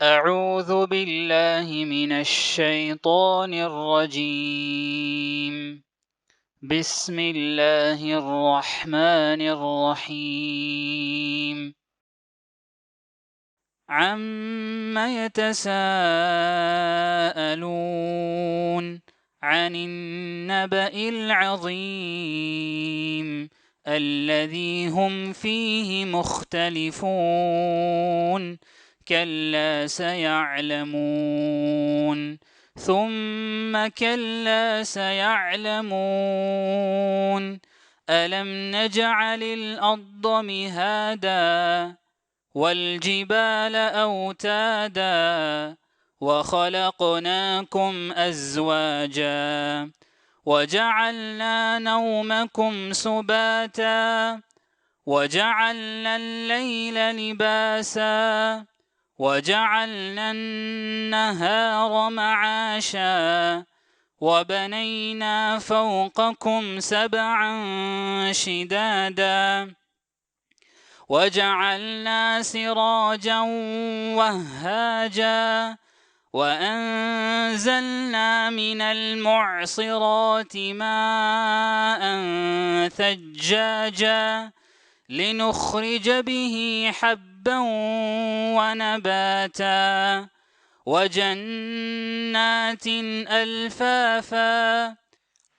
أعوذ بالله من الشيطان الرجيم بسم الله الرحمن الرحيم عم يتساءلون عن النبأ العظيم الذي هم فيه مختلفون كلا سيعلمون ثم كلا سيعلمون ألم نجعل الأرض مهادا والجبال أوتادا وخلقناكم أزواجا وجعلنا نومكم سباتا وجعلنا الليل لباسا وجعلنا النهار معاشا وبنينا فوقكم سبعا شدادا وجعلنا سراجا وهاجا وأنزلنا من المعصرات ماء ثجاجا لنخرج به حبا ونباتا وجنات ألفافا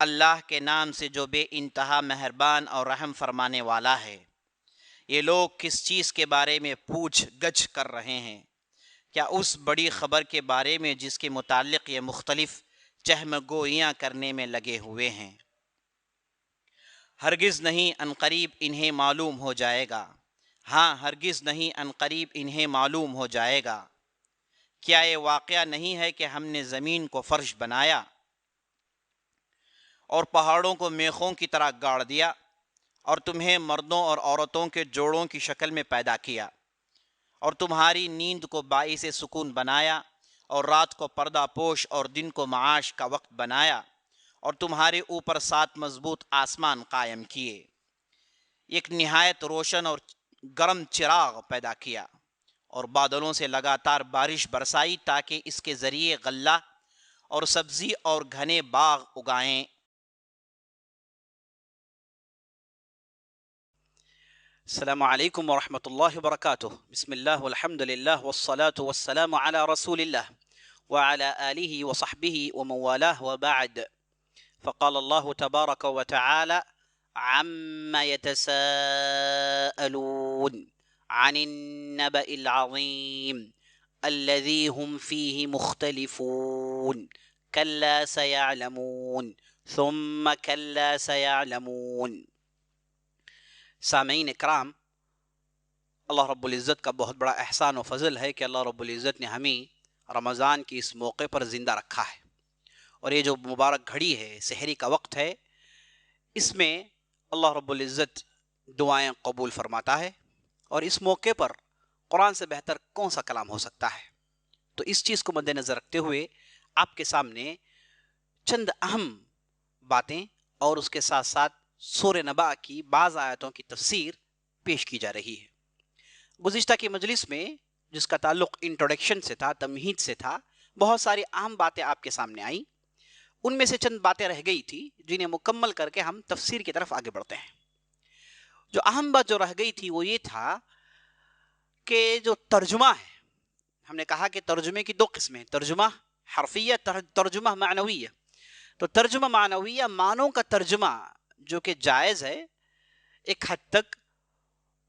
اللہ کے نام سے جو بے انتہا مہربان اور رحم فرمانے والا ہے۔ یہ لوگ کس چیز کے بارے میں پوچھ گچھ کر رہے ہیں؟ کیا اس بڑی خبر کے بارے میں جس کے متعلق یہ مختلف چہم گوئیاں کرنے میں لگے ہوئے ہیں؟ ہرگز نہیں عنقریب انہیں معلوم ہو جائے گا۔ ہاں ہرگز نہیں عنقریب انہیں معلوم ہو جائے گا۔ کیا یہ واقعہ نہیں ہے کہ ہم نے زمین کو فرش بنایا اور پہاڑوں کو میخوں کی طرح گاڑ دیا اور تمہیں مردوں اور عورتوں کے جوڑوں کی شکل میں پیدا کیا اور تمہاری نیند کو باعث سکون بنایا اور رات کو پردہ پوش اور دن کو معاش کا وقت بنایا اور تمہارے اوپر 7 مضبوط آسمان قائم کیے، ایک نہایت روشن اور گرم چراغ پیدا کیا اور بادلوں سے لگاتار بارش برسائی تاکہ اس کے ذریعے غلہ اور سبزی اور گھنے باغ اگائیں۔ السلام علیکم ورحمۃ اللہ وبرکاتہ۔ بسم اللہ والحمد للہ والصلاة والسلام علی رسول اللہ وعلی آلہ وصحبہ ومن والاه وبعد، فقال اللہ تبارک وتعالی عما يتساءلون عن النبأ العظیم الذی هم فیہ مختلفون کلا سیعلمون ثم کلا سیعلمون۔ سامعین اکرام، اللہ رب العزت کا بہت بڑا احسان و فضل ہے کہ اللہ رب العزت نے ہمیں رمضان کی اس موقع پر زندہ رکھا ہے، اور یہ جو مبارک گھڑی ہے، سحری کا وقت ہے، اس میں اللہ رب العزت دعائیں قبول فرماتا ہے، اور اس موقع پر قرآن سے بہتر کون سا کلام ہو سکتا ہے؟ تو اس چیز کو مد نظر رکھتے ہوئے آپ کے سامنے چند اہم باتیں اور اس کے ساتھ ساتھ سورہ نبأ کی بعض آیتوں کی تفسیر پیش کی جا رہی ہے۔ گزشتہ کی مجلس میں جس کا تعلق انٹروڈکشن سے تھا، تمہید سے تھا، بہت ساری اہم باتیں آپ کے سامنے آئیں۔ ان میں سے چند باتیں رہ گئی تھی جنہیں مکمل کر کے ہم تفسیر کی طرف آگے بڑھتے ہیں۔ جو اہم بات جو رہ گئی تھی وہ یہ تھا کہ جو ترجمہ ہے، ہم نے کہا کہ ترجمے کی 2 قسمیں، ترجمہ حرفیہ، ترجمہ معنویہ۔ تو ترجمہ معنویہ، معنوں کا ترجمہ جو کہ جائز ہے ایک حد تک،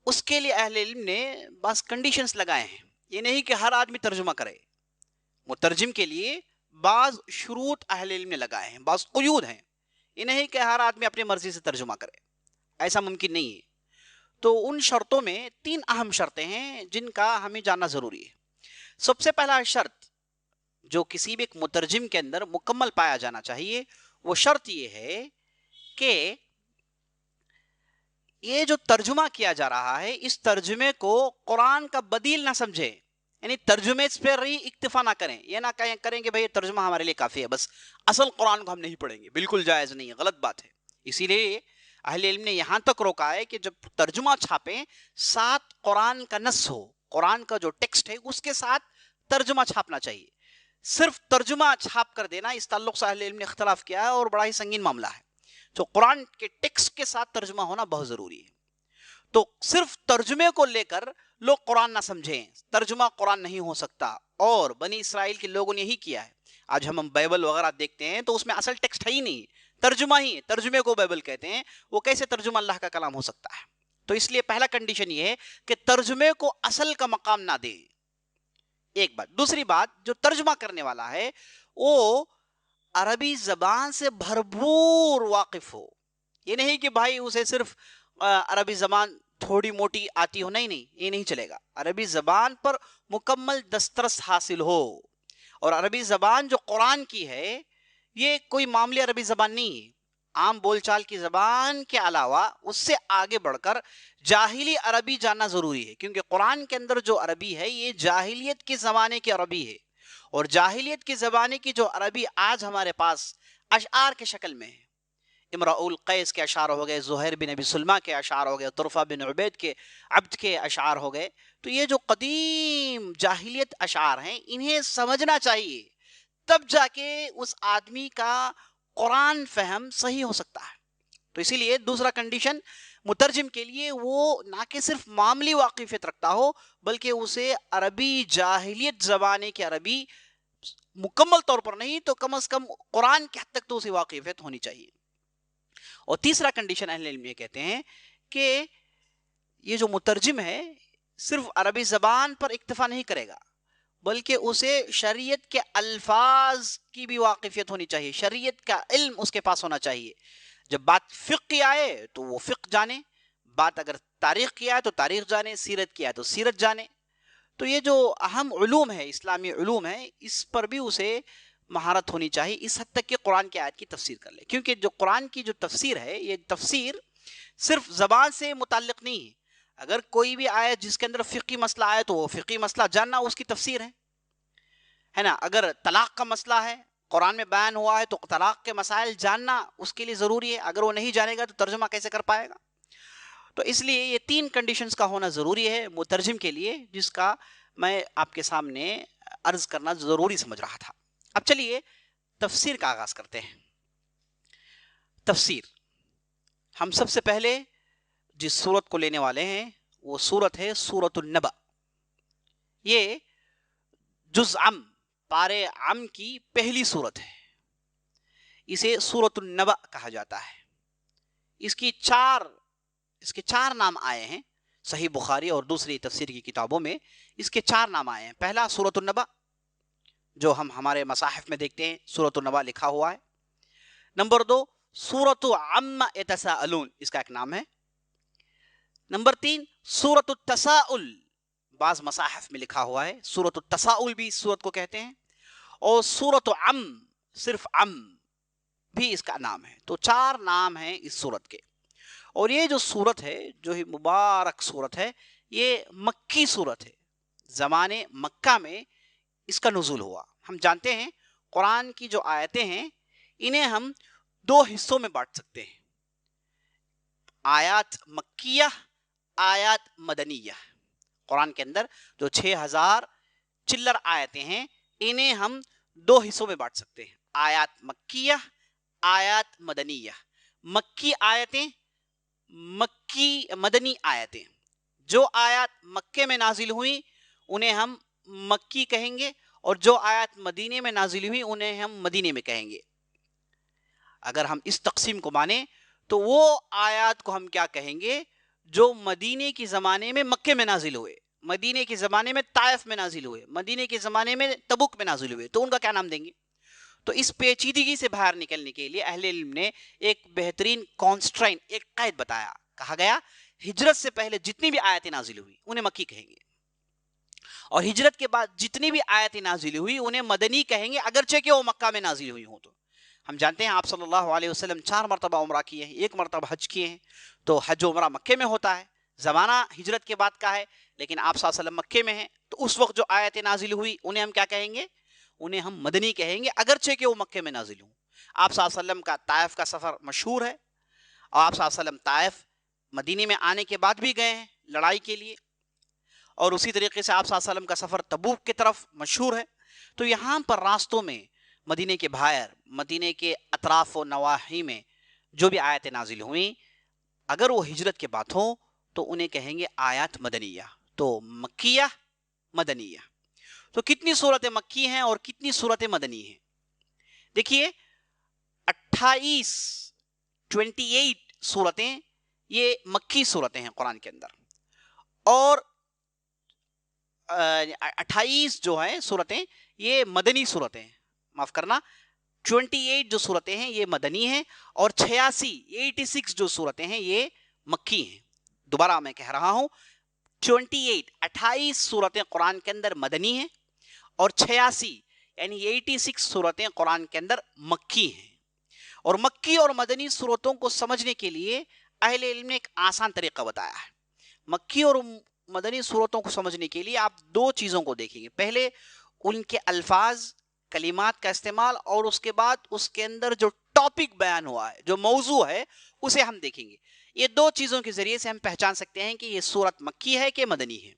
اس کے لیے اہل علم نے بعض کنڈیشنز لگائے ہیں۔ یہ نہیں کہ ہر آدمی ترجمہ کرے، مترجم کے لیے بعض شروط اہل علم نے لگائے ہیں، بعض قیود ہیں۔ یہ نہیں کہ ہر آدمی اپنی مرضی سے ترجمہ کرے، ایسا ممکن نہیں ہے۔ تو ان شرطوں میں 3 اہم شرطیں ہیں جن کا ہمیں جاننا ضروری ہے۔ سب سے پہلا شرط جو کسی بھی ایک مترجم کے اندر مکمل پایا جانا چاہیے، وہ شرط یہ ہے کہ یہ جو ترجمہ کیا جا رہا ہے، اس ترجمے کو قرآن کا بدیل نہ سمجھے، یعنی ترجمے پر ہی اکتفا نہ کریں، یہ نہ کریں کہ بھئی ترجمہ ہمارے لیے کافی ہے، بس اصل قرآن کو ہم نہیں پڑھیں گے، بالکل جائز نہیں ہے، غلط بات ہے۔ اسی لیے اہل علم نے یہاں تک روکا ہے کہ جب ترجمہ چھاپیں، ساتھ قرآن کا نص ہو، قرآن کا جو ٹیکسٹ ہے اس کے ساتھ ترجمہ چھاپنا چاہیے. صرف ترجمہ چھاپ کر دینا اس تعلق سے اہل علم نے اختلاف کیا ہے اور بڑا ہی سنگین معاملہ ہے. تو قرآن کے ٹیکسٹ کے ساتھ ترجمہ ہونا بہت ضروری ہے. تو صرف ترجمے کو لے کر لوگ قرآن نہ سمجھیں, ترجمہ قرآن نہیں ہو سکتا. اور بنی اسرائیل کے لوگوں نے یہی کیا ہے. آج ہم بائبل وغیرہ دیکھتے ہیں تو اس میں اصل ٹیکسٹ ہے ہی نہیں, ترجمہ ہی ہے, ترجمے کو بائبل کہتے ہیں. وہ کیسے ترجمہ اللہ کا کلام ہو سکتا ہے؟ تو اس لیے پہلا کنڈیشن یہ ہے کہ ترجمے کو اصل کا مقام نہ دیں, ایک بات. دوسری بات, جو ترجمہ کرنے والا ہے وہ عربی زبان سے بھرپور واقف ہو. یہ نہیں کہ بھائی اسے صرف عربی زبان تھوڑی موٹی آتی ہو, نہیں نہیں, یہ نہیں چلے گا. عربی زبان پر مکمل دسترس حاصل ہو. اور عربی زبان جو قرآن کی ہے یہ کوئی معاملی عربی زبان نہیں ہے. عام بول چال کی زبان کے علاوہ اس سے آگے بڑھ کر جاہلی عربی جاننا ضروری ہے, کیونکہ قرآن کے اندر جو عربی ہے یہ جاہلیت کے زمانے کی عربی ہے. اور جاہلیت کے زمانے کی جو عربی آج ہمارے پاس اشعار کے شکل میں ہے, امرؤ القیس کے اشعار ہو گئے, زہیر بن ابی سلمہ کے اشعار ہو گئے, طرفہ بن عبید کے عبد کے اشعار ہو گئے, تو یہ جو قدیم جاہلیت اشعار ہیں انہیں سمجھنا چاہیے, تب جا کے اس آدمی کا قرآن فہم صحیح ہو سکتا ہے. تو اسی لیے دوسرا کنڈیشن مترجم کے لیے وہ نہ کہ صرف معاملی واقفیت رکھتا ہو بلکہ اسے عربی جاہلیت زمانے کی عربی مکمل طور پر نہیں تو کم از کم قرآن کی حد تک تو اسے واقفیت ہونی چاہیے. اور تیسرا کنڈیشن اہل علم یہ کہتے ہیں کہ یہ جو مترجم ہے صرف عربی زبان پر اکتفا نہیں کرے گا بلکہ اسے شریعت کے الفاظ کی بھی واقفیت ہونی چاہیے, شریعت کا علم اس کے پاس ہونا چاہیے. جب بات فقہ کی آئے تو وہ فقہ جانے, بات اگر تاریخ کی آئے تو تاریخ جانے, سیرت کی آئے تو سیرت جانے. تو یہ جو اہم علوم ہے, اسلامی علوم ہے, اس پر بھی اسے مہارت ہونی چاہیے, اس حد تک کہ قرآن کی آیت کی تفسیر کر لے. کیونکہ جو قرآن کی جو تفسیر ہے یہ تفسیر صرف زبان سے متعلق نہیں ہے. اگر کوئی بھی آیت جس کے اندر فقہی مسئلہ آئے تو وہ فقہی مسئلہ جاننا اس کی تفسیر ہے نا. اگر طلاق کا مسئلہ ہے قرآن میں بیان ہوا ہے تو طلاق کے مسائل جاننا اس کے لیے ضروری ہے. اگر وہ نہیں جانے گا تو ترجمہ کیسے کر پائے گا؟ تو اس لیے یہ تین کنڈیشنز کا ہونا ضروری ہے مترجم کے لیے, جس کا میں آپ کے سامنے عرض کرنا ضروری سمجھ رہا تھا. اب چلیے تفسیر کا آغاز کرتے ہیں. تفسیر, ہم سب سے پہلے جس سورت کو لینے والے ہیں وہ سورت ہے سورۃ النبأ. یہ جز عم, پارے عم کی پہلی سورت ہے. اسے سورۃ النبأ کہا جاتا ہے. اس کے چار نام آئے ہیں صحیح بخاری اور دوسری تفسیر کی کتابوں میں. اس کے 4 نام آئے ہیں. پہلا سورۃ النبأ جو ہم ہمارے مصاحف میں دیکھتے ہیں سورۃ النبأ لکھا ہوا ہے. نمبر 2 سورۃ عما یتساءلون, اس کا ایک نام ہے. نمبر 3 سورۃ التساؤل, بعض مصاحف میں لکھا ہوا ہے سورۃ التساؤل بھی اس سورت کو کہتے ہیں. اور سورۃ عم, صرف عم بھی اس کا نام ہے. تو 4 نام ہیں اس سورت کے. اور یہ جو سورت ہے جو ہی مبارک سورت ہے یہ مکی سورت ہے. زمانے مکہ میں اس کا نزول ہوا. ہم جانتے ہیں قرآن کی جو آیتیں ہیں انہیں ہم 2 حصوں میں بانٹ سکتے ہیں, آیات مکیہ, آیات مدنیہ. قرآن کے اندر جو 6000 چلر آیتیں ہیں انہیں ہم 2 حصوں میں بانٹ سکتے ہیں, آیات مکیہ, آیات مدنیہ. مکی آیتیں, مدنی آیتیں. جو آیات مکے میں نازل ہوئی انہیں ہم مکی کہیں گے اور جو آیات مدینے میں نازل ہوئی انہیں ہم مدینے میں کہیں گے. اگر ہم اس تقسیم کو مانیں تو وہ آیات کو ہم کیا کہیں گے جو مدینے کی زمانے میں مکے میں نازل ہوئے, مدینے کے زمانے میں طائف میں نازل ہوئے, مدینے کے زمانے میں تبوک میں نازل ہوئے, تو ان کا کیا نام دیں گے؟ تو اس پیچیدگی سے باہر نکلنے کے لیے اہل علم نے ایک بہترین کانسٹرائن, ایک قید بتایا. کہا گیا ہجرت سے پہلے جتنی بھی آیتیں نازل ہوئی انہیں مکی کہیں گے, اور ہجرت کے بعد جتنی بھی آیتیں نازل ہوئی انہیں مدنی کہیں گے اگرچہ کہ وہ مکہ میں نازل ہوئی ہوں. تو ہم جانتے ہیں آپ صلی اللہ علیہ وسلم 4 مرتبہ عمرہ کیے ہیں, 1 مرتبہ حج کیے ہیں. تو حج و عمرہ مکے میں ہوتا ہے, زمانہ ہجرت کے بعد کا ہے, لیکن آپ صلی اللہ علیہ وسلم مکے میں ہیں. تو اس وقت جو آیتیں نازل ہوئی انہیں ہم کیا کہیں گے؟ انہیں ہم مدنی کہیں گے اگرچہ کہ وہ مکے میں نازل ہوں. آپ صلی اللہ علیہ وسلم کا طائف کا سفر مشہور ہے, اور آپ صلی اللہ علیہ وسلم طائف مدینے میں آنے کے بعد بھی گئے ہیں لڑائی کے لیے. اور اسی طریقے سے آپ صلی اللہ علیہ وسلم کا سفر تبوک کی طرف مشہور ہے. تو یہاں پر راستوں میں مدینے کے باہر، مدینے کے اطراف و نواحی میں جو بھی آیتیں نازل ہوئیں، اگر وہ ہجرت کے بعد ہوں تو انہیں کہیں گے آیات مدنیہ. تو مکیہ، مدنیہ. تو کتنی صورتیں مکی ہیں اور کتنی صورتیں مدنی ہیں؟ دیکھیے 28 صورتیں یہ مکی صورتیں ہیں قرآن کے اندر، اور 28 جو ہیں صورتیں یہ مدنی صورتیں ہیں. معاف کرنا، 28 جو صورتیں ہیں یہ مدنی ہیں، اور 86 جو صورتیں ہیں یہ مکی ہیں. دوبارہ میں کہہ رہا ہوں، 28 صورتیں قرآن کے اندر مدنی ہیں، اور 86 یعنی 86 صورتیں قرآن کے اندر مکی ہیں. اور مکی اور مدنی صورتوں کو سمجھنے کے لیے اہل علم نے ایک آسان طریقہ بتایا ہے. مکی اور مدنی صورتوں کو سمجھنے کے لیے آپ دو چیزوں کو دیکھیں گے. پہلے ان کے الفاظ، کلمات کا استعمال، اور اس کے بعد اس کے اندر جو ٹاپک بیان ہوا ہے، جو موضوع ہے، اسے ہم دیکھیں گے. یہ دو چیزوں کے ذریعے سے ہم پہچان سکتے ہیں کہ یہ صورت مکی ہے کہ مدنی ہے.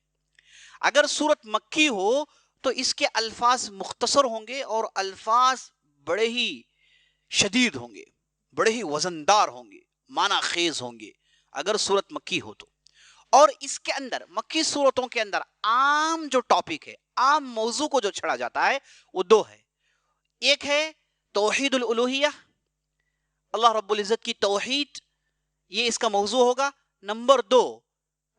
اگر صورت مکی ہو تو اس کے الفاظ مختصر ہوں گے اور الفاظ بڑے ہی شدید ہوں گے، بڑے ہی وزندار ہوں گے، معنی خیز ہوں گے اگر صورت مکی ہو تو. اور اس کے اندر مکی صورتوں کے اندر عام جو ٹاپک ہے، عام موضوع کو جو چھڑا جاتا ہے وہ دو ہے. ایک ہے توحید الالوہیہ، اللہ رب العزت کی توحید، یہ اس کا موضوع ہوگا. نمبر دو،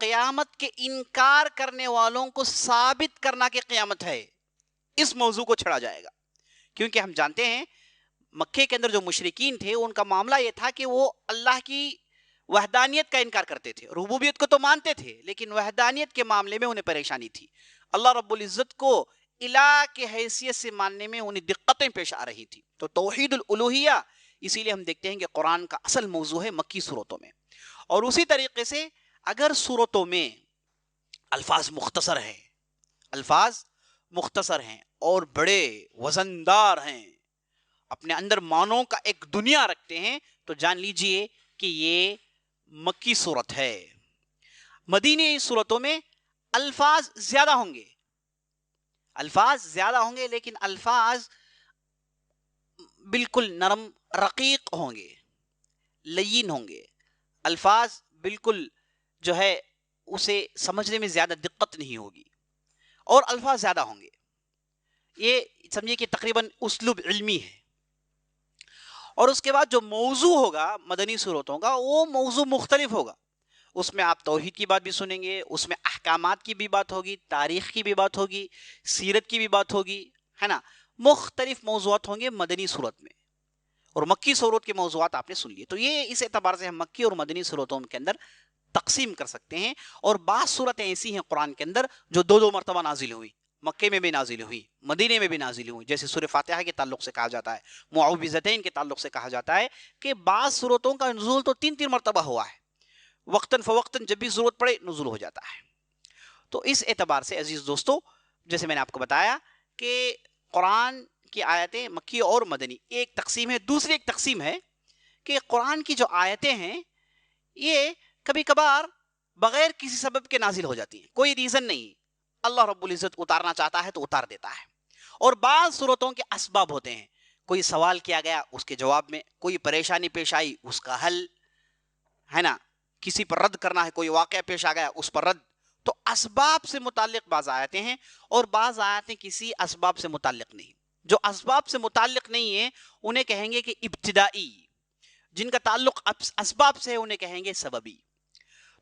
قیامت کے انکار کرنے والوں کو ثابت کرنا کہ قیامت ہے، اس موضوع کو چھڑا جائے گا. کیونکہ ہم جانتے ہیں مکے کے اندر جو مشرکین تھے ان کا معاملہ یہ تھا کہ وہ اللہ کی وحدانیت کا انکار کرتے تھے. ربوبیت کو تو مانتے تھے لیکن وحدانیت کے معاملے میں انہیں پریشانی تھی. اللہ رب العزت کو الہ کے حیثیت سے ماننے میں انہیں دقتیں پیش آ رہی تھی. تو توحید الالوہیہ اسی لیے ہم دیکھتے ہیں کہ قرآن کا اصل موضوع ہے مکی صورتوں میں. اور اسی طریقے سے اگر صورتوں میں الفاظ مختصر ہیں، الفاظ مختصر ہیں اور بڑے وزندار ہیں، اپنے اندر معنوں کا ایک دنیا رکھتے ہیں، تو جان لیجئے کہ یہ مکی صورت ہے. مدینی صورتوں میں الفاظ زیادہ ہوں گے، الفاظ زیادہ ہوں گے، لیکن الفاظ بالکل نرم رقیق ہوں گے، لین ہوں گے. الفاظ بالکل جو ہے اسے سمجھنے میں زیادہ دقت نہیں ہوگی، اور الفاظ زیادہ ہوں گے. یہ سمجھیے کہ تقریباً اسلوب علمی ہے. اور اس کے بعد جو موضوع ہوگا مدنی صورتوں کا، وہ موضوع مختلف ہوگا. اس میں آپ توحید کی بات بھی سنیں گے، اس میں احکامات کی بھی بات ہوگی، تاریخ کی بھی بات ہوگی، سیرت کی بھی بات ہوگی، ہے نا. مختلف موضوعات ہوں گے مدنی صورت میں. اور مکی صورت کے موضوعات آپ نے سن لیے. تو یہ اس اعتبار سے ہم مکی اور مدنی صورتوں کے اندر تقسیم کر سکتے ہیں. اور بعض صورتیں ایسی ہیں قرآن کے اندر جو دو دو مرتبہ نازل ہوئی، مکے میں بھی نازل ہوئی، مدینے میں بھی نازل ہوئی. جیسے سورہ فاتحہ کے تعلق سے کہا جاتا ہے، معوذتین کے تعلق سے کہا جاتا ہے کہ بعض صورتوں کا نزول تو 3 مرتبہ ہوا ہے، وقتاً فوقتاً جب بھی ضرورت پڑے نزول ہو جاتا ہے. تو اس اعتبار سے عزیز دوستو، جیسے میں نے آپ کو بتایا کہ قرآن کی آیتیں مکی اور مدنی ایک تقسیم ہے. دوسری ایک تقسیم ہے کہ قرآن کی جو آیتیں ہیں یہ کبھی کبھار بغیر کسی سبب کے نازل ہو جاتی ہیں، کوئی ریزن نہیں، اللہ رب العزت اتارنا چاہتا ہے تو اتار دیتا ہے. اور بعض صورتوں کے اسباب ہوتے ہیں، کوئی سوال کیا گیا اس کے جواب میں، کوئی پریشانی پیش آئی اس کا حل، ہے نا، کسی پر رد کرنا ہے، کوئی واقعہ پیش آ گیا اس پر رد. تو اسباب سے متعلق بعض آیتیں ہیں اور بعض آیتیں کسی اسباب سے متعلق نہیں. جو اسباب سے متعلق نہیں ہیں انہیں کہیں گے کہ ابتدائی، جن کا تعلق اسباب سے ہے انہیں کہیں گے سببی.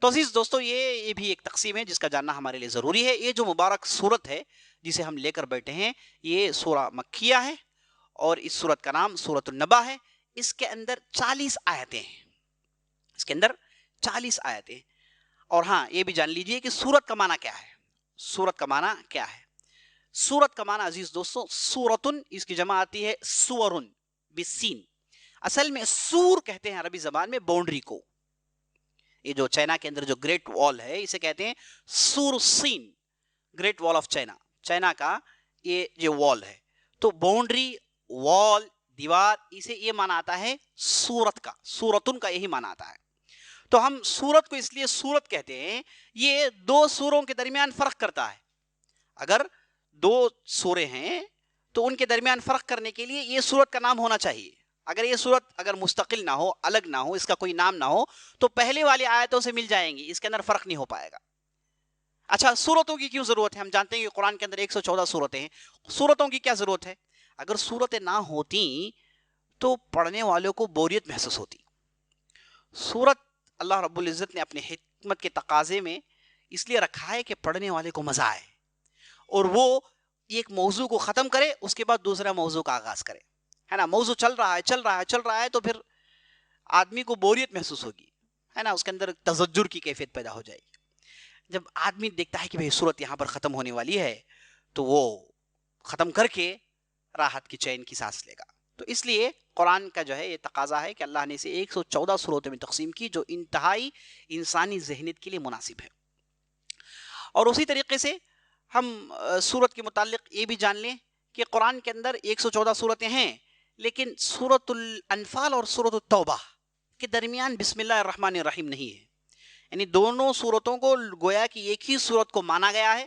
تو عزیز دوستو، یہ بھی ایک تقسیم ہے جس کا جاننا ہمارے لیے ضروری ہے. یہ جو مبارک صورت ہے جسے ہم لے کر بیٹھے ہیں، یہ سورہ مکیہ ہے اور اس صورت کا نام سورۃ النبا ہے. اس کے اندر 40 آیتیں ہیں، اس کے اندر 40 آیتیں. اور ہاں یہ بھی جان لیجئے کہ سورت کا معنی کیا ہے. سورت کا معنی کیا ہے؟ سورت کا معنی عزیز دوستو سورتن، اس کی جمع آتی ہے سورن بالسین. اصل میں سور کہتے ہیں عربی زبان میں باؤنڈری کو. یہ جو چائنا کے اندر جو گریٹ وال ہے اسے کہتے ہیں سور سین، گریٹ وال آف چائنا، چائنا کا یہ جو وال ہے. تو باؤنڈری، وال، دیوار، اسے یہ معنی آتا ہے سورت کا، سورتن کا یہی معنی آتا ہے. تو ہم سورت کو اس لیے سورت کہتے ہیں، یہ دو سوروں کے درمیان فرق کرتا ہے. اگر دو سورے ہیں تو ان کے درمیان فرق کرنے کے لیے یہ سورت کا نام ہونا چاہیے. اگر یہ سورت اگر مستقل نہ ہو، الگ نہ ہو، اس کا کوئی نام نہ ہو، تو پہلے والی آیتوں سے مل جائیں گی، اس کے اندر فرق نہیں ہو پائے گا. اچھا، سورتوں کی کیوں ضرورت ہے؟ ہم جانتے ہیں کہ قرآن کے اندر 114 سورتیں ہیں. سورتوں کی کیا ضرورت ہے؟ اگر سورتیں نہ ہوتی تو پڑھنے والوں کو بوریت محسوس ہوتی. سورت اللہ رب العزت نے اپنے حکمت کے تقاضے میں اس لیے رکھا ہے کہ پڑھنے والے کو مزہ آئے، اور وہ ایک موضوع کو ختم کرے، اس کے بعد دوسرا موضوع کا آغاز کرے، ہے نا. موضوع چل رہا ہے تو پھر آدمی کو بوریت محسوس ہوگی، ہے نا، اس کے اندر تزجر کی کیفیت پیدا ہو جائے گی. جب آدمی دیکھتا ہے کہ بھئی صورت یہاں پر ختم ہونے والی ہے تو وہ ختم کر کے راحت کی چین کی سانس لے گا. تو اس لیے قرآن کا جو ہے یہ تقاضا ہے کہ اللہ نے اسے 114 صورتوں میں تقسیم کی، جو انتہائی انسانی ذہنیت کے لیے مناسب ہے. اور اسی طریقے سے ہم سورت کے متعلق یہ بھی جان لیں کہ قرآن کے اندر 114 صورتیں ہیں، لیکن سورت الانفال اور سورت التوبہ کے درمیان بسم اللہ الرحمن الرحیم نہیں ہے. یعنی دونوں صورتوں کو گویا کہ ایک ہی صورت کو مانا گیا ہے،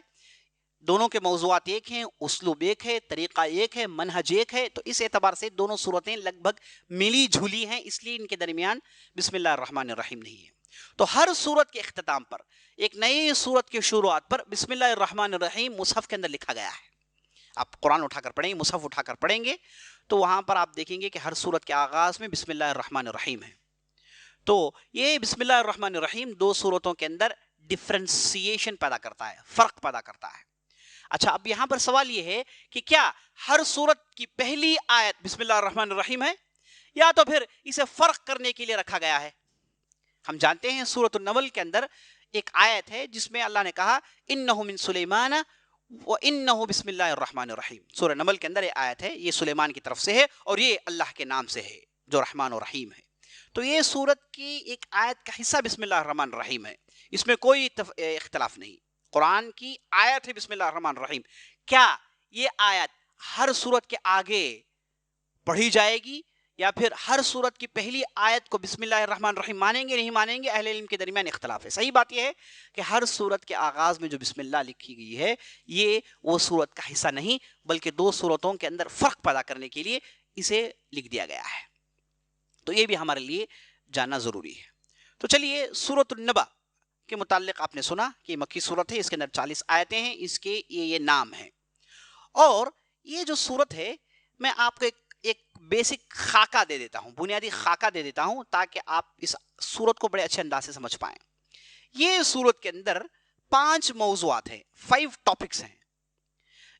دونوں کے موضوعات ایک ہیں، اسلوب ایک ہے، طریقہ ایک ہے، منہج ایک ہے. تو اس اعتبار سے دونوں صورتیں لگ بھگ ملی جھولی ہیں، اس لیے ان کے درمیان بسم اللہ الرحمن الرحیم نہیں ہے. تو ہر صورت کے اختتام پر، ایک نئی صورت کی شروعات پر بسم اللہ الرحمن الرحیم مصحف کے اندر لکھا گیا ہے. آپ قرآن اٹھا کر پڑھیں گے، مصحف اٹھا کر پڑھیں گے تو وہاں پر آپ دیکھیں گے کہ ہر صورت کے آغاز میں بسم اللہ الرحمن الرحیم ہے. تو یہ بسم اللہ الرحمن الرحیم دو صورتوں کے اندر ڈفرینسیشن پیدا کرتا ہے، فرق پیدا کرتا ہے. اچھا، اب یہاں پر سوال یہ ہے کہ کیا ہر صورت کی پہلی آیت بسم اللہ الرحمن الرحیم ہے، یا تو پھر اسے فرق کرنے کے لیے رکھا گیا ہے؟ ہم جانتے ہیں سورۃ النمل کے اندر ایک آیت ہے جس میں اللہ نے کہا انہ من سلیمان وانہ بسم اللہ الرحمن الرحیم. سورہ نمل کے اندر یہ آیت ہے، یہ سلیمان کی طرف سے ہے اور یہ اللہ کے نام سے ہے جو رحمان و رحیم ہے. تو یہ سورت کی ایک آیت کا حصہ بسم اللہ الرحمن الرحیم ہے، اس میں کوئی اختلاف نہیں. قرآن کی آیت ہے بسم اللہ الرحمن الرحیم. کیا یہ آیت ہر سورت کے آگے پڑھی جائے گی، یا پھر ہر سورت کی پہلی آیت کو بسم اللہ الرحمن الرحیم مانیں گے نہیں مانیں گے؟ اہل علم کے درمیان اختلاف ہے. صحیح بات یہ ہے کہ ہر سورت کے آغاز میں جو بسم اللہ لکھی گئی ہے یہ وہ سورت کا حصہ نہیں، بلکہ دو سورتوں کے اندر فرق پیدا کرنے کے لیے اسے لکھ دیا گیا ہے. تو یہ بھی ہمارے لیے جاننا ضروری ہے. تو چلیے، سورۃ النبا کے متعلق آپ نے سنا کہ یہ مکی سورت ہے، اس کے اندر 40 آیتیں ہیں، اس کے یہ نام ہیں. اور یہ جو سورت ہے، میں آپ کو ایک بیسک خاکہ دے دیتا ہوں، بنیادی خاکہ دے دیتا ہوں تاکہ آپ اس سورت کو بڑے اچھے انداز سے سمجھ پائیں. یہ سورت کے اندر 5 موضوعات ہیں، 5 ٹاپکس ہیں،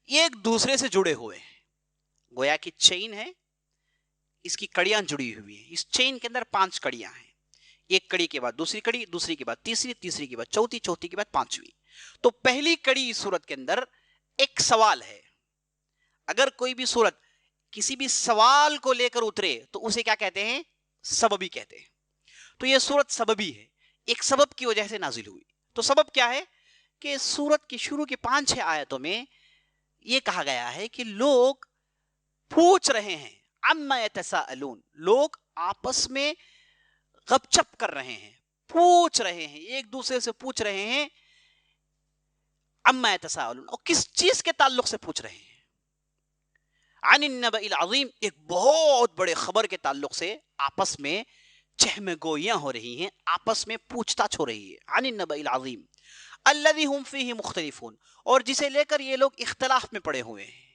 ایک دوسرے سے جڑے ہوئے ہیں. گویا کہ چین ہے، اس کی کڑیاں جڑی ہوئی ہیں. اس چین کے اندر 5 کڑیاں ہیں، ایک کڑی کے بعد دوسری کڑی، دوسری کے بعد تیسری، تیسری کے بعد چوتھی، چوتھی کے بعد 5ویں. تو پہلی کڑی اس سورت کے اندر ایک سوال ہے. اگر کوئی بھی سورت کسی بھی سوال کو لے کر اترے تو اسے کیا کہتے ہیں؟ سببی کہتے ہیں. تو یہ سورت سببی ہے، ایک سبب کی وجہ سے نازل ہوئی. تو سبب کیا ہے کہ سورت کی شروع کی 5-6 آیتوں میں یہ کہا گیا ہے کہ لوگ پوچھ رہے ہیں، عما یتساءلون، لوگ آپس میں گپ چپ کر رہے ہیں، پوچھ رہے ہیں، ایک دوسرے سے پوچھ رہے ہیں. عما یتساءلون، اور کس چیز کے تعلق سے پوچھ رہے ہیں؟ عن النبأ العظیم، ایک بہت بڑے خبر کے تعلق سے آپس میں چہم گوئیاں ہو رہی ہیں، آپس میں پوچھ تاچھ ہو رہی ہے. عن النبأ العظیم الذی هم فیہ مختلفون، اور جسے لے کر یہ لوگ اختلاف میں پڑے ہوئے ہیں.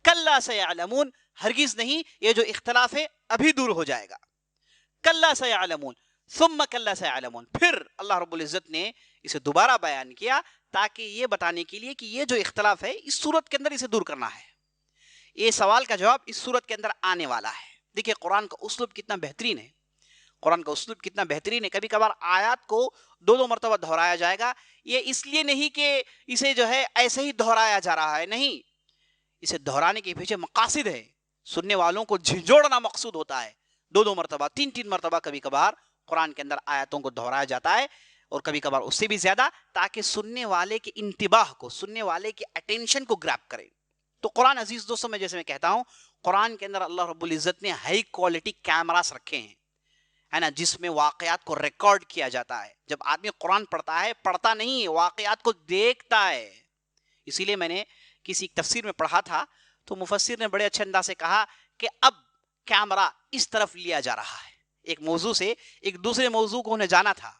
کلا سیعلمون، ہرگز نہیں، یہ جو اختلاف ہے ابھی دور ہو جائے گا. کلا سیعلمون ثم کلا سیعلمون، پھر اللہ رب العزت نے اسے دوبارہ بیان کیا تاکہ یہ بتانے کے لیے کہ یہ جو اختلاف ہے اس صورت کے اندر اسے دور کرنا ہے. یہ سوال کا جواب اس صورت کے اندر آنے والا ہے. دیکھیں قرآن کا اسلوب کتنا بہترین ہے، قرآن کا اسلوب کتنا بہترین ہے. کبھی کبھار آیات کو 2 مرتبہ دہرایا جائے گا، یہ اس لیے نہیں کہ اسے جو ہے ایسے ہی دہرایا جا رہا ہے، نہیں، اسے دہرانے کے پیچھے مقاصد ہے. سننے والوں کو جھنجھوڑنا مقصود ہوتا ہے. 2 مرتبہ، 3 مرتبہ کبھی کبھار قرآن کے اندر آیاتوں کو دہرایا جاتا ہے، اور کبھی کبھار اس سے بھی زیادہ، تاکہ سننے والے کے انتباہ کو، سننے والے کے اٹینشن کو گریب کرے. تو قرآن عزیز دوستوں، میں جیسے میں کہتا ہوں، قرآن کے اندر اللہ رب العزت نے ہائی کوالٹی کیمراز رکھے ہیں، ہے نا، جس میں واقعات کو ریکارڈ کیا جاتا ہے. جب آدمی قرآن پڑھتا ہے، پڑھتا نہیں ہے، واقعات کو دیکھتا ہے. اسی لیے میں نے کسی تفسیر میں پڑھا تھا تو مفسر نے بڑے اچھے انداز سے کہا کہ اب کیمرہ اس طرف لیا جا رہا ہے. ایک موضوع سے ایک دوسرے موضوع کو انہیں جانا تھا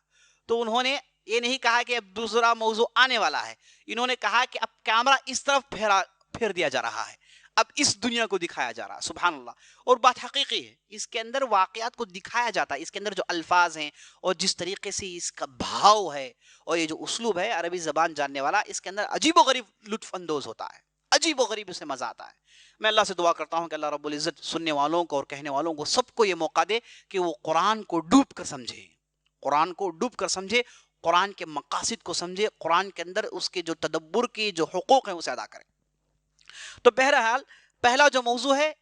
تو انہوں نے یہ نہیں کہا کہ اب دوسرا موضوع آنے والا ہے، انہوں نے کہا کہ اب کیمرہ اس طرف پھیر دیا جا رہا ہے، اب اس دنیا کو دکھایا جا رہا ہے. سبحان اللہ. اور بات حقیقی ہے، اس کے اندر واقعات کو دکھایا جاتا ہے. اس کے اندر جو الفاظ ہیں اور جس طریقے سے اس کا بھاؤ ہے اور یہ جو اسلوب ہے عربی زبان جاننے والا اس کے اندر عجیب و غریب لطف اندوز ہوتا ہے، عجیب و غریب اسے مزہ آتا ہے. میں اللہ سے دعا کرتا ہوں کہ اللہ رب العزت سننے والوں کو اور کہنے والوں کو سب کو یہ موقع دے کہ وہ قرآن کو ڈوب کر سمجھے، قرآن کو ڈوب کر سمجھے، قرآن کے مقاصد کو سمجھے، قرآن کے اندر اس کے جو تدبر کی جو حقوق ہیں اسے ادا کریں. تو بہرحال پہلا جو موضوع ہے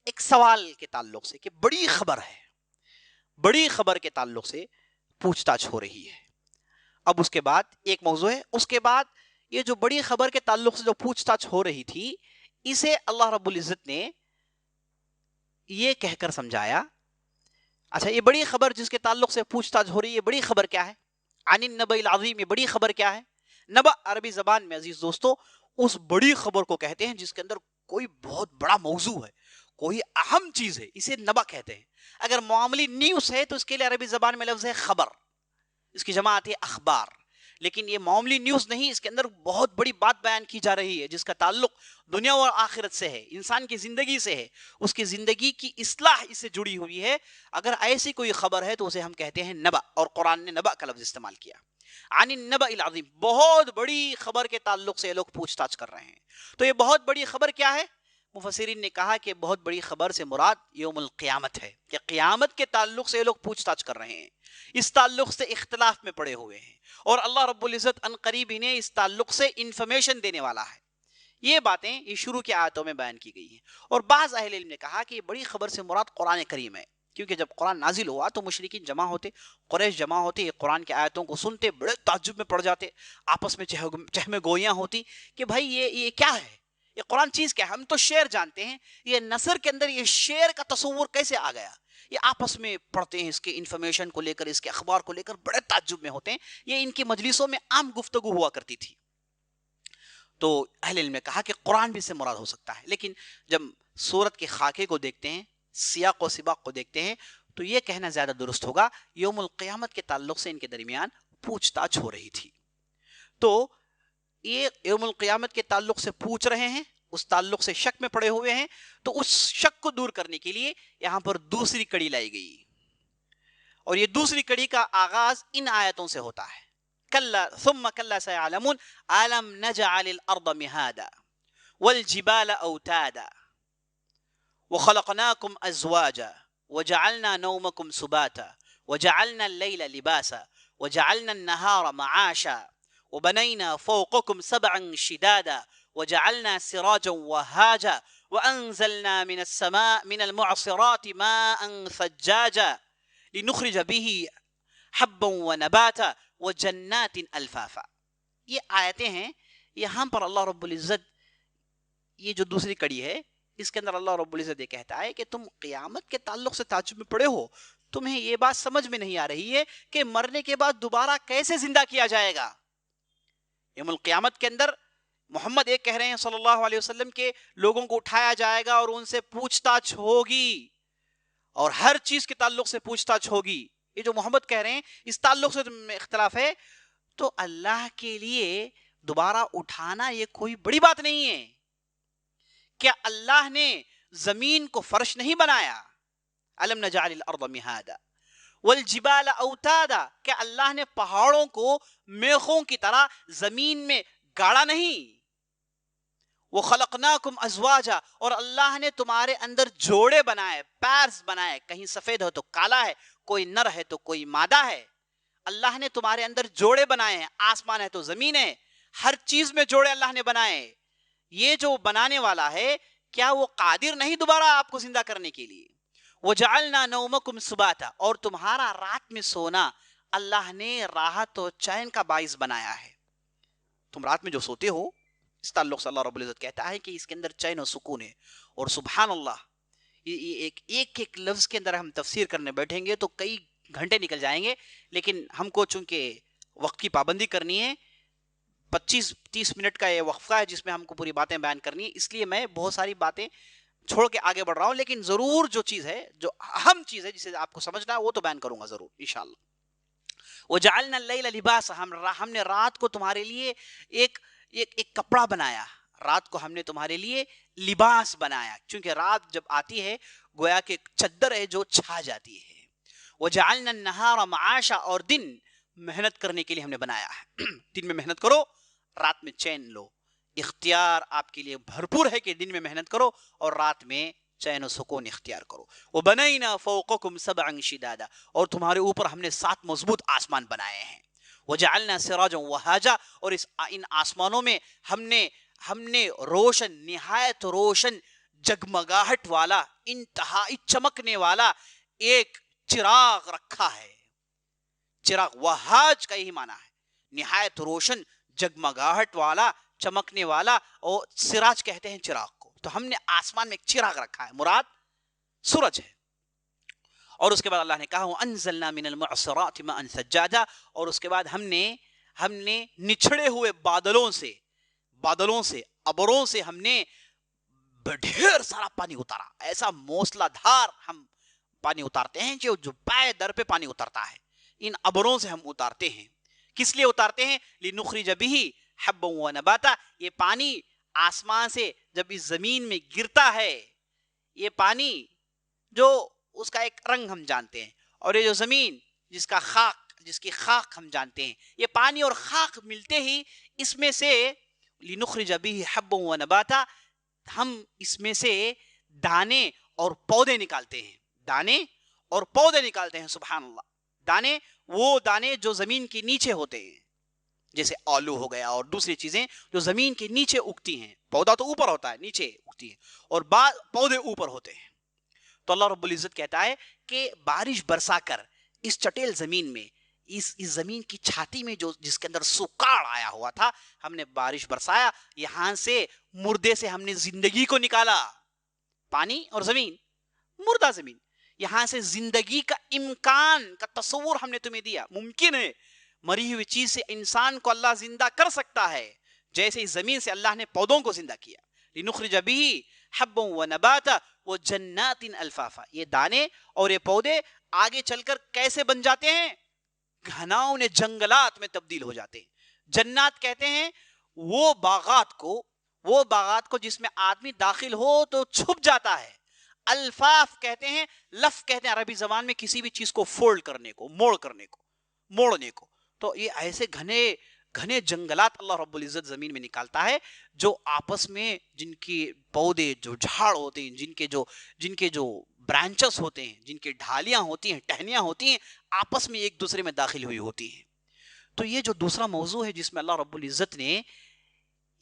ایک سوال کے تعلق سے کہ بڑی خبر ہے، بڑی خبر کے تعلق سے پوچھ تاچھ ہو رہی ہے. اب اس کے بعد ایک موضوع ہے، اس کے بعد یہ جو بڑی خبر کے تعلق سے جو پوچھ تاچھ ہو رہی تھی اسے اللہ رب العزت نے یہ کہہ کر سمجھایا. اچھا، یہ بڑی خبر جس کے تعلق سے پوچھ تاچھ ہو رہی ہے، بڑی خبر کیا ہے؟ عن النبأ العظیم. یہ بڑی خبر کیا ہے؟ نبأ عربی زبان میں عزیز دوستو اس بڑی خبر کو کہتے ہیں جس کے اندر کوئی بہت بڑا موضوع ہے، کوئی اہم چیز ہے، اسے نبأ کہتے ہیں. اگر معاملی نیوز ہے تو اس کے لیے عربی زبان میں لفظ ہے خبر، اس کی جمع آتی ہے اخبار. لیکن یہ معاملی نیوز نہیں، اس کے اندر بہت بڑی بات بیان کی جا رہی ہے جس کا تعلق دنیا اور آخرت سے ہے، انسان کی زندگی سے ہے، اس کی زندگی کی اصلاح اس سے جڑی ہوئی ہے. اگر ایسی کوئی خبر ہے تو اسے ہم کہتے ہیں نبأ، اور قرآن نے نبأ کا لفظ استعمال کیا. عن النبأ العظیم، بہت بڑی خبر کے تعلق سے لوگ پوچھ تاچھ کر رہے ہیں. تو یہ بہت بڑی خبر کیا ہے؟ مفسرین نے کہا کہ بہت بڑی خبر سے مراد یوم القیامت ہے، کہ قیامت کے تعلق سے لوگ پوچھ تاچھ کر رہے ہیں، اس تعلق سے اختلاف میں پڑے ہوئے ہیں، اور اللہ رب العزت ان قریب انہیں اس تعلق سے انفارمیشن دینے والا ہے. یہ باتیں یہ شروع کی آیتوں میں بیان کی گئی ہیں. اور بعض اہل علم نے کہا کہ یہ بڑی خبر سے مراد قرآن کریم ہے، کیونکہ جب قرآن نازل ہوا تو مشرکین جمع ہوتے، قریش جمع ہوتے، یہ قرآن کی آیتوں کو سنتے بڑے تعجب میں پڑ جاتے، آپس میں چہمے گوئیاں ہوتی کہ بھائی یہ کیا ہے، یہ قرآن چیز کیا ہے؟ ہم تو شعر جانتے ہیں، یہ نثر کے اندر یہ شعر کا تصور کیسے آ گیا؟ یہ آپس میں پڑھتے ہیں، اس کے انفارمیشن کو لے کر، اس کے اخبار کو لے کر بڑے تعجب میں ہوتے ہیں. یہ ان کی مجلسوں میں عام گفتگو ہوا کرتی تھی. تو اہل علم نے کہا کہ قرآن بھی اس سے مراد ہو سکتا ہے. لیکن جب سورت کے خاکے کو دیکھتے ہیں، سیاق و سباق کو دیکھتے ہیں، تو یہ کہنا زیادہ درست ہوگا یوم القیامت کے تعلق سے ان کے درمیان پوچھ تاچھ ہو رہی تھی. تو یہ یوم القیامت کے تعلق سے پوچھ رہے ہیں، اس تعلق سے شک میں پڑے ہوئے ہیں، تو اس شک کو دور کرنے کے لیے یہاں پر دوسری کڑی لائی گئی. اور یہ دوسری کڑی کا آغاز ان آیتوں سے ہوتا ہے. کلا ثم کلا سیعلمون الم نجعل الارض مہادا والجبال اوتادا وخلقناكم ازواجا وجعلنا نومكم سباتا وجعلنا الليل لباسا وجعلنا النهار معاشا وبنينا فوقكم سبعا شدادا وجعلنا سراجا وهاجا وانزلنا من السماء من المعصرات ماء ثجاجا لنخرج به حبا ونباتا وجنات الفافا. یہ آیتیں ہیں، یہاں پر اللہ رب العزت یہ جو دوسری کڑی ہے اس کے اندر اللہ رب العزت یہ کہتا ہے کہ تم قیامت کے تعلق سے تعجب میں پڑے ہو، تمہیں یہ بات سمجھ میں نہیں آ رہی ہے کہ مرنے کے بعد دوبارہ کیسے زندہ کیا جائے گا. یوم القیامت کے اندر محمد ایک کہہ رہے ہیں صلی اللہ علیہ وسلم کے لوگوں کو اٹھایا جائے گا اور ان سے پوچھ تاچھ ہوگی، اور ہر چیز کے تعلق سے پوچھ تاچھ ہوگی. یہ جو محمد کہہ رہے ہیں اس تعلق سے اختلاف ہے. تو اللہ کے لیے دوبارہ اٹھانا یہ کوئی بڑی بات نہیں ہے. کیا اللہ نے زمین کو فرش نہیں بنایا؟ الم نجعل الارض مہادا والجبال اوتادا، کیا اللہ نے پہاڑوں کو میخوں کی طرح زمین میں گاڑا نہیں؟ وَخَلَقْنَاكُمْ أَزْوَاجًا، اور اللہ نے تمہارے اندر جوڑے بنائے، پیرز بنائے، کہیں سفید ہو تو کالا ہے، کوئی نر ہے تو کوئی مادہ ہے. اللہ نے تمہارے اندر جوڑے بنائے ہیں، آسمان ہے تو زمین ہے، ہر چیز میں جوڑے اللہ نے بنائے. یہ جو بنانے والا ہے کیا وہ قادر نہیں دوبارہ آپ کو زندہ کرنے کے لیے؟ وَجَعَلْنَا نَوْمَكُمْ سُبَاتًا، اور تمہارا رات میں سونا اللہ نے راحت و چین کا باعث بنایا ہے. تم رات میں جو سوتے ہو اس تعلق سے اللہ رب العزت کہتا ہے کہ اس کے اندر چین و سکون ہے. اور سبحان اللہ، یہ ایک ایک لفظ کے اندر ہم تفسیر کرنے بیٹھیں گے تو کئی گھنٹے نکل جائیں گے، لیکن ہم کو چونکہ وقت کی پابندی کرنی ہے، 25-30 منٹ کا یہ وقفہ ہے جس میں ہم کو پوری باتیں بیان کرنی ہے، اس لیے میں بہت ساری باتیں چھوڑ کے آگے بڑھ رہا ہوں، لیکن ضرور جو چیز ہے، جو اہم چیز ہے جسے آپ کو سمجھنا ہے، وہ تو بیان کروں گا ضرور انشاءاللہ۔ وَجَعَلْنَا اللَّيْلَ لِبَاسًا، ہم نے رات کو تمہارے لیے ایک کپڑا بنایا، رات کو ہم نے تمہارے لیے لباس بنایا، چونکہ رات جب آتی ہے گویا کہ چادر ہے جو چھا جاتی ہے۔ وَجَعَلْنَا النَّهَارَ مَعَاشًا، اور دن محنت کرنے کے لیے ہم نے بنایا ہے، دن میں محنت کرو، رات میں چین لو، اختیار آپ کے لیے بھرپور ہے کہ دن میں محنت کرو اور رات میں چین و سکون اختیار کرو۔ وَبَنَيْنَا فَوْقَكُمْ سَبْعًا شِدَادًا، اور تمہارے اوپر ہم نے 7 مضبوط آسمان بنائے ہیں۔ وَجَعَلْنَا سِرَاجًا وَهَاجًا، اور ان آسمانوں میں ہم نے روشن، نہایت روشن، جگمگاہٹ والا، انتہائی چمکنے والا ایک چراغ رکھا ہے۔ چراغ، وہاج کا یہی معنی ہے، نہایت روشن، جگمگاہٹ والا، چمکنے والا، اور سراج کہتے ہیں چراغ کو۔ تو ہم نے آسمان میں ایک چراغ رکھا ہے، مراد سورج ہے۔ اور اس کے بعد اللہ نے کہا وَأَنزَلْنَا مِنَ الْمُعْصِرَاتِ مَاءً ثَجَّاجًا، اور اس کے بعد ہم نے نچھڑے ہوئے بادلوں سے، ابروں سے ہم نے ڈھیر سارا پانی اتارا، ایسا موسلا دھار ہم پانی اتارتے ہیں جو پائے در پہ پانی اترتا ہے، ان ابروں سے ہم اتارتے ہیں۔ کس لیے اتارتے ہیں؟ لِنُخْرِجَ بِهِ حَبًّا وَنَبَاتًا، یہ پانی آسمان سے جب اس زمین میں گرتا ہے، یہ پانی جو اس کا ایک رنگ ہم جانتے ہیں، اور یہ جو زمین جس کی خاک ہم جانتے ہیں، یہ پانی اور خاک ملتے ہی اس میں سے لِنُخْرِجَ بِهِ حَبًّا وَنَبَاتًا، ہم اس میں سے دانے اور پودے نکالتے ہیں، دانے اور پودے نکالتے ہیں، سبحان اللہ۔ دانے، وہ دانے جو زمین کے نیچے ہوتے ہیں، جیسے آلو ہو گیا اور دوسری چیزیں جو زمین کے نیچے اگتی ہیں، پودا تو اوپر ہوتا ہے، نیچے اگتی ہے، اور بعض پودے اوپر ہوتے ہیں۔ تو اللہ رب العزت کہتا ہے کہ بارش برسا کر اس چٹیل زمین میں، اس زمین کی چھاتی میں جس کے اندر سکاڑ آیا ہوا تھا، ہم نے بارش برسایا، یہاں سے مردے سے ہم نے زندگی کو نکالا۔ پانی اور زمین، مردہ زمین، یہاں سے زندگی کا امکان کا تصور ہم نے تمہیں دیا، ممکن ہے مری ہوئی چیز سے انسان کو اللہ زندہ کر سکتا ہے، جیسے اس زمین سے اللہ نے پودوں کو زندہ کیا۔ لِنُخْرِجَ بِهِ حَبًّا وَنَبَاتًا وَجَنَّاتٍ أَلْفَافًا، یہ دانے اور یہ پودے آگے چل کر کیسے بن جاتے ہیں؟ گھناؤں نے جنگلات میں تبدیل ہو جاتے ہیں۔ جنات کہتے ہیں وہ باغات کو جس میں آدمی داخل ہو تو چھپ جاتا ہے۔ الفاف کہتے ہیں، لف کہتے ہیں عربی زبان میں کسی بھی چیز کو فولڈ کرنے کو، موڑنے کو۔ تو یہ ایسے گھنے جنگلات اللہ رب العزت زمین میں نکالتا ہے، جو آپس میں جن کی پودے، جو جھاڑ ہوتے ہیں، جن کے جو برانچز ہوتے ہیں، جن کی ڈھالیاں ہوتی ہیں، ٹہنیاں ہوتی ہیں، آپس میں ایک دوسرے میں داخل ہوئی ہوتی ہیں۔ تو یہ جو دوسرا موضوع ہے جس میں اللہ رب العزت نے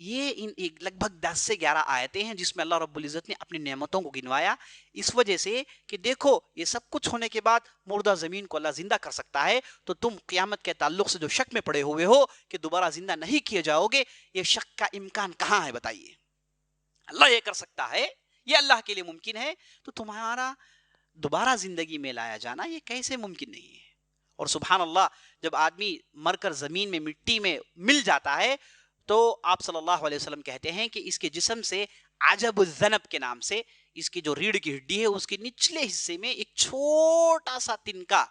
یہ لگ بھگ 10 سے 11 آیتیں ہیں جس میں اللہ رب العزت نے اپنی نعمتوں کو گنوایا، اس وجہ سے کہ دیکھو یہ سب کچھ ہونے کے بعد مردہ زمین کو اللہ زندہ کر سکتا ہے، تو تم قیامت کے تعلق سے جو شک میں پڑے ہوئے ہو کہ دوبارہ زندہ نہیں کیے جاؤ گے، یہ شک کا امکان کہاں ہے بتائیے؟ اللہ یہ کر سکتا ہے، یہ اللہ کے لیے ممکن ہے، تو تمہارا دوبارہ زندگی میں لایا جانا یہ کیسے ممکن نہیں ہے؟ اور سبحان اللہ، جب آدمی مر کر زمین میں، مٹی میں مل جاتا ہے، تو آپ صلی اللہ علیہ وسلم کہتے ہیں کہ اس کے جسم سے عجب الذنب کے نام سے، اس کی جو ریڑھ کی ہڈی ہے اس کے نچلے حصے میں ایک چھوٹا سا تنکا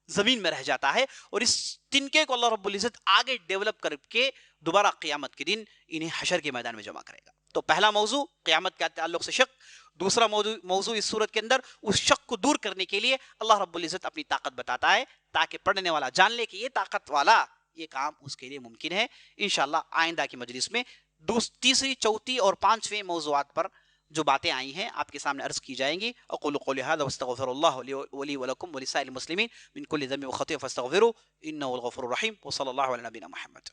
زمین میں رہ جاتا ہے، اور اس تنکے کو اللہ رب العزت آگے ڈیولپ کر کے دوبارہ قیامت کے دن انہیں حشر کے میدان میں جمع کرے گا۔ تو پہلا موضوع قیامت کے تعلق سے شک، دوسرا موضوع اس صورت کے اندر اس شک کو دور کرنے کے لیے اللہ رب العزت اپنی طاقت بتاتا ہے، تاکہ پڑھنے والا جان لے کہ یہ طاقت والا یہ کام اس کے لیے ممکن ہے۔ انشاءاللہ آئندہ کی مجلس میں تیسری، چوتھی اور پانچویں موضوعات پر جو باتیں آئی ہیں آپ کے سامنے عرض کی جائیں گی۔ اقول قولی ھذا واستغفر اللہ لی ولکم ولسائر المسلمین من کل ذنب وخطیئۃ فاستغفروہ انہ هو الغفور الرحیم، وصلی اللہ علی نبینا محمد۔